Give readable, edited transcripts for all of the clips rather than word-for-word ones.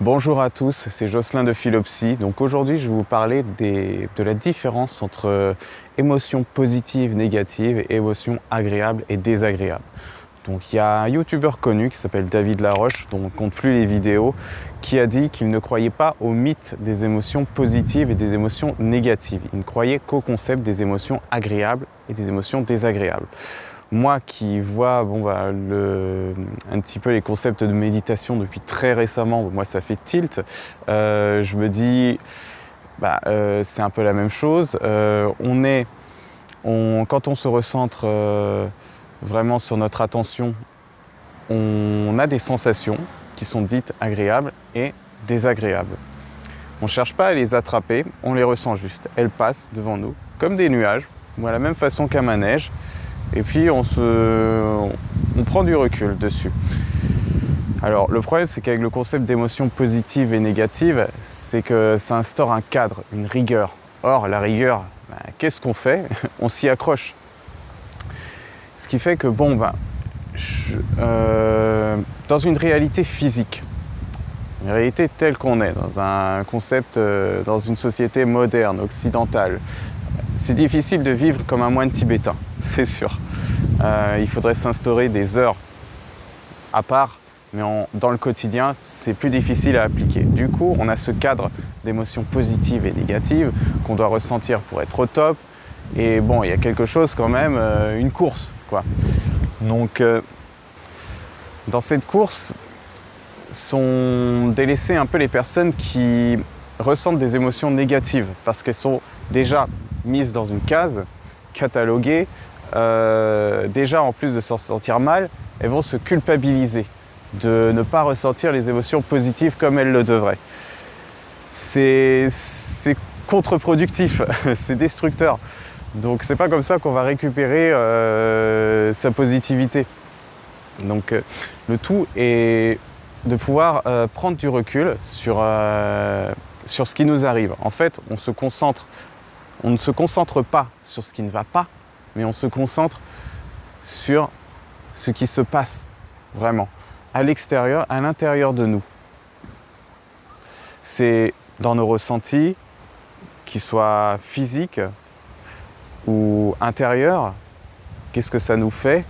Bonjour à tous, c'est Jocelyn de Philopsy. Donc aujourd'hui, je vais vous parler de la différence entre émotions positives, négatives et émotions agréables et désagréables. Donc il y a un youtubeur connu qui s'appelle David Laroche, dont on ne compte plus les vidéos, qui a dit qu'il ne croyait pas au mythe des émotions positives et des émotions négatives. Il ne croyait qu'au concept des émotions agréables et des émotions désagréables. Moi qui vois un petit peu les concepts de méditation depuis très récemment, moi ça fait tilt, je me dis c'est un peu la même chose. Quand on se recentre vraiment sur notre attention, on a des sensations qui sont dites agréables et désagréables. On ne cherche pas à les attraper, on les ressent juste. Elles passent devant nous comme des nuages, ou à la même façon qu'un manège. Et puis on prend du recul dessus. Alors le problème, c'est qu'avec le concept d'émotions positives et négatives, c'est que ça instaure un cadre, une rigueur. Or la rigueur, qu'est-ce qu'on fait? On s'y accroche. Ce qui fait que dans une réalité physique, une réalité telle qu'on est, dans un concept, dans une société moderne, occidentale, c'est difficile de vivre comme un moine tibétain, c'est sûr. Il faudrait s'instaurer des heures à part, mais dans le quotidien, c'est plus difficile à appliquer. Du coup, on a ce cadre d'émotions positives et négatives qu'on doit ressentir pour être au top. Et bon, il y a quelque chose quand même, une course, quoi. Donc, dans cette course, sont délaissées un peu les personnes qui ressentent des émotions négatives parce qu'elles sont déjà mises dans une case, cataloguées. Déjà, en plus de s'en sentir mal, elles vont se culpabiliser de ne pas ressentir les émotions positives comme elles le devraient. C'est contre-productif, c'est destructeur. Donc c'est pas comme ça qu'on va récupérer sa positivité. Donc le tout est de pouvoir prendre du recul sur ce qui nous arrive. En fait, on ne se concentre pas sur ce qui ne va pas, mais on se concentre sur ce qui se passe vraiment, à l'extérieur, à l'intérieur de nous. C'est dans nos ressentis, qu'ils soient physiques ou intérieurs, qu'est-ce que ça nous fait?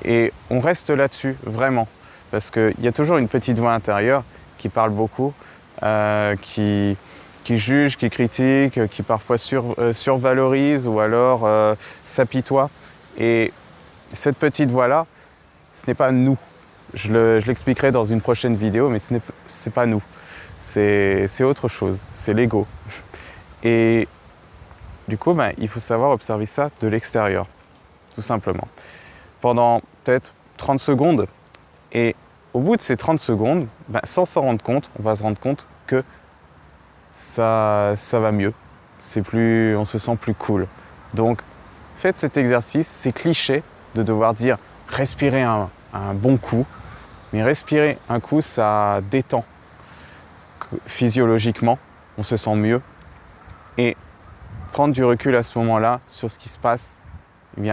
Et on reste là-dessus, vraiment. Parce qu'il y a toujours une petite voix intérieure qui parle beaucoup, qui juge, qui critique, qui parfois survalorise ou alors s'apitoie. Et cette petite voix-là, ce n'est pas nous. Je l'expliquerai dans une prochaine vidéo, mais ce n'est pas nous. C'est autre chose, c'est l'ego. Et du coup, il faut savoir observer ça de l'extérieur, tout simplement. Pendant peut-être 30 secondes. Et au bout de ces 30 secondes, sans s'en rendre compte, on va se rendre compte que ça va mieux. On se sent plus cool. Donc, faites cet exercice. C'est cliché de devoir dire respirer un bon coup. Mais respirer un coup, ça détend physiologiquement. On se sent mieux. Et prendre du recul à ce moment-là sur ce qui se passe,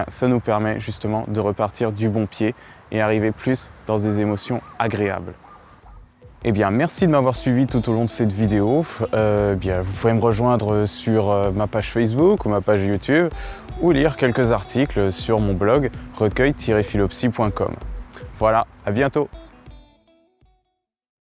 ça nous permet justement de repartir du bon pied et arriver plus dans des émotions agréables. Merci de m'avoir suivi tout au long de cette vidéo. Vous pouvez me rejoindre sur ma page Facebook ou ma page YouTube ou lire quelques articles sur mon blog recueil-philopsy.com. Voilà, à bientôt.